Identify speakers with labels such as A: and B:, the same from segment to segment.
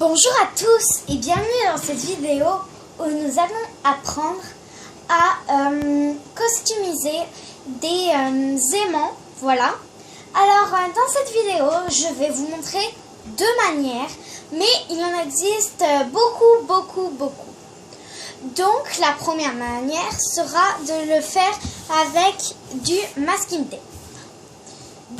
A: Bonjour à tous et bienvenue dans cette vidéo où nous allons apprendre à customiser des aimants. Voilà. Alors dans cette vidéo, je vais vous montrer deux manières, mais il en existe beaucoup. Donc la première manière sera de le faire avec du masking tape.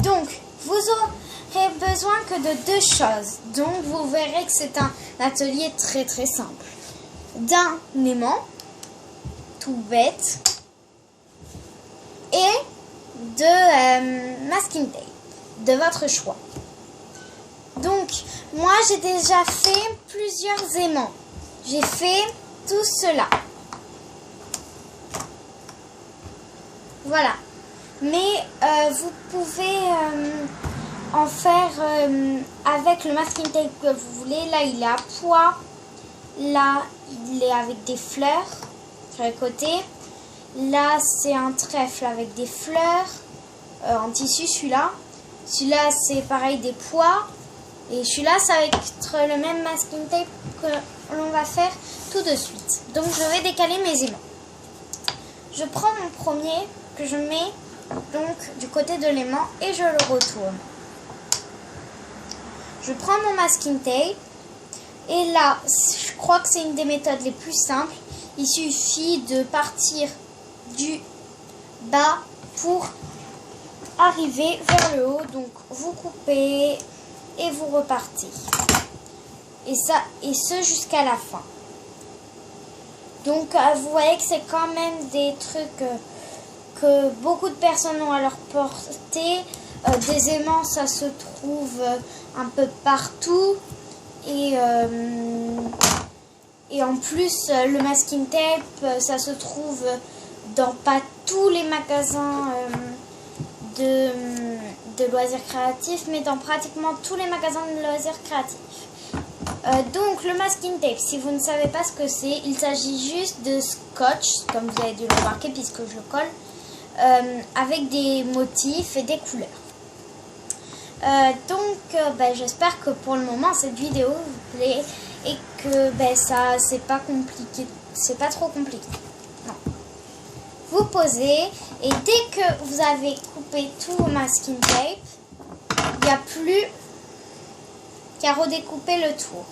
A: Donc vous aurez besoin que de deux choses. Donc vous verrez que c'est un atelier très simple. D'un aimant tout bête et de masking tape de votre choix. Donc moi j'ai déjà fait plusieurs aimants. J'ai fait tout cela. Voilà. Mais vous pouvez en faire avec le masking tape que vous voulez. Là, il est à pois. Là, il est avec des fleurs sur les côtés. Là, c'est un trèfle avec des fleurs en tissu, celui-là. Celui-là, c'est pareil, des pois. Et celui-là, ça va être le même masking tape que l'on va faire tout de suite. Donc, je vais décaler mes aimants. Je prends mon premier que je mets donc du côté de l'aimant et je le retourne. Je prends mon masking tape et là, je crois que c'est une des méthodes les plus simples. Il suffit de partir du bas pour arriver vers le haut. Donc vous coupez et vous repartez. Et ce jusqu'à la fin. Donc vous voyez que c'est quand même des trucs que beaucoup de personnes ont à leur portée. Des aimants, ça se trouve un peu partout. Et en plus, le masking tape, ça se trouve dans pas tous les magasins de loisirs créatifs, mais dans pratiquement tous les magasins de loisirs créatifs. Donc le masking tape, si vous ne savez pas ce que c'est, il s'agit juste de scotch, comme vous avez dû le remarquer puisque je le colle, avec des motifs et des couleurs. J'espère que pour le moment cette vidéo vous plaît et que ça c'est pas compliqué, c'est pas trop compliqué. Non. Vous posez et dès que vous avez coupé tout vos masking tape, il n'y a plus qu'à redécouper le tour.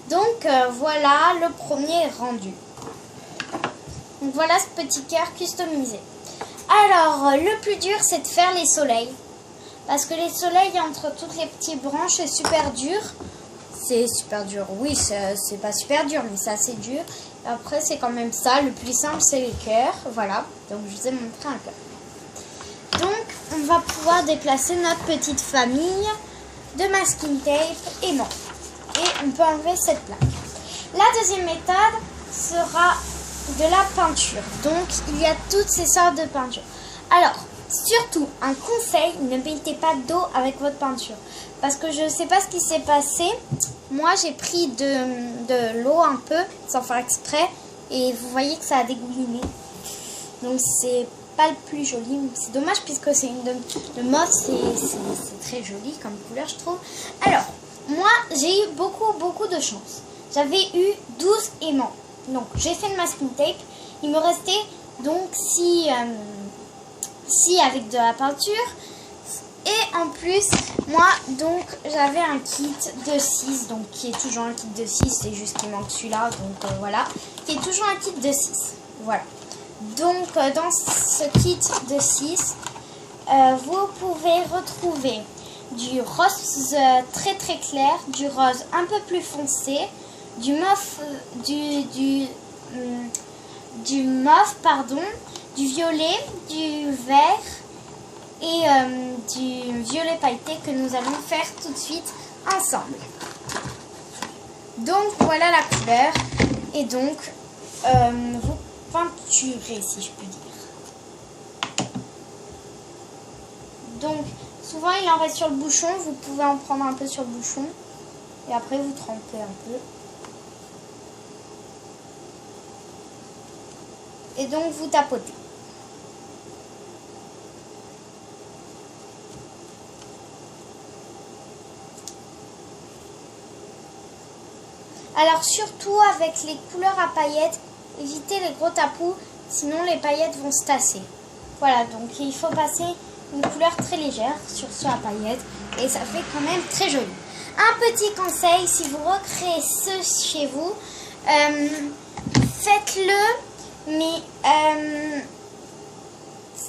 A: Donc voilà, le premier est rendu. Donc voilà ce petit cœur customisé. Alors le plus dur c'est de faire les soleils. Parce que les soleils entre toutes les petites branches c'est super dur. C'est super dur, oui c'est pas super dur mais c'est assez dur. Et après c'est quand même ça, le plus simple c'est les cœurs. Voilà, donc je vous ai montré un cœur. Donc on va pouvoir déplacer notre petite famille de masking tape aimant. Et on peut enlever cette plaque. La deuxième méthode sera de la peinture. Donc, il y a toutes ces sortes de peinture. Alors, surtout, un conseil, ne mettez pas d'eau avec votre peinture. Parce que je ne sais pas ce qui s'est passé. Moi, j'ai pris de l'eau un peu, sans faire exprès. Et vous voyez que ça a dégouliné. Donc, c'est pas le plus joli. C'est dommage puisque c'est le mauve, c'est très joli comme couleur, je trouve. Alors, moi, j'ai eu beaucoup de chance. J'avais eu 12 aimants. Donc, j'ai fait le masking tape. Il me restait donc 6 avec de la peinture. Et en plus, moi, donc, j'avais un kit de 6. Donc, qui est toujours un kit de 6. C'est juste qu'il manque celui-là. Donc, voilà. Qui est toujours un kit de 6. Voilà. Donc, dans ce kit de 6, vous pouvez retrouver du rose très clair, du rose un peu plus foncé, du mauve, du violet, du vert et du violet pailleté que nous allons faire tout de suite ensemble. Donc voilà la couleur. Et donc vous peinturez, si je puis dire. Donc souvent il en reste sur le bouchon. Vous pouvez en prendre un peu sur le bouchon. Et après vous trempez un peu. Et donc vous tapotez. Alors surtout avec les couleurs à paillettes, évitez les gros tapous, sinon les paillettes vont se tasser. Voilà, donc il faut passer une couleur très légère sur ce à paillettes et ça fait quand même très joli. Un petit conseil, si vous recréez ce chez vous, faites-le, mais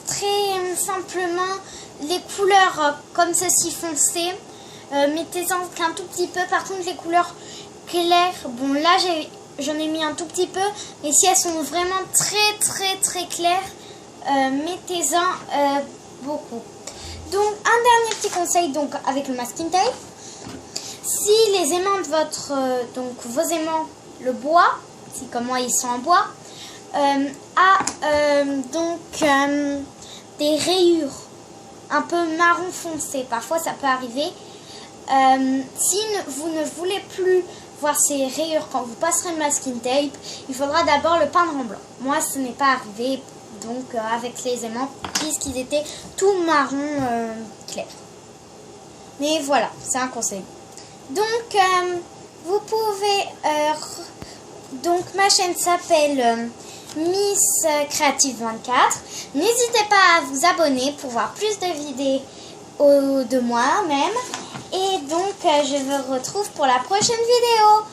A: très simplement, les couleurs comme ceci foncées, mettez-en qu'un tout petit peu. Par contre les couleurs claires, bon là j'en ai mis un tout petit peu, mais si elles sont vraiment très claires, mettez-en beaucoup. Donc un dernier petit conseil, donc avec le masking tape, si les aimants de votre donc vos aimants, le bois, si comme moi ils sont en bois, a donc des rayures un peu marron foncé, parfois ça peut arriver. Si vous ne voulez plus voir ces rayures quand vous passerez le masking tape, il faudra d'abord le peindre en blanc. Moi ce n'est pas arrivé donc avec les aimants puisqu'ils étaient tout marron clair. Mais voilà, c'est un conseil. Donc vous pouvez donc ma chaîne s'appelle Miss Creative 24. N'hésitez pas à vous abonner pour voir plus de vidéos de moi-même. Et donc je vous retrouve pour la prochaine vidéo.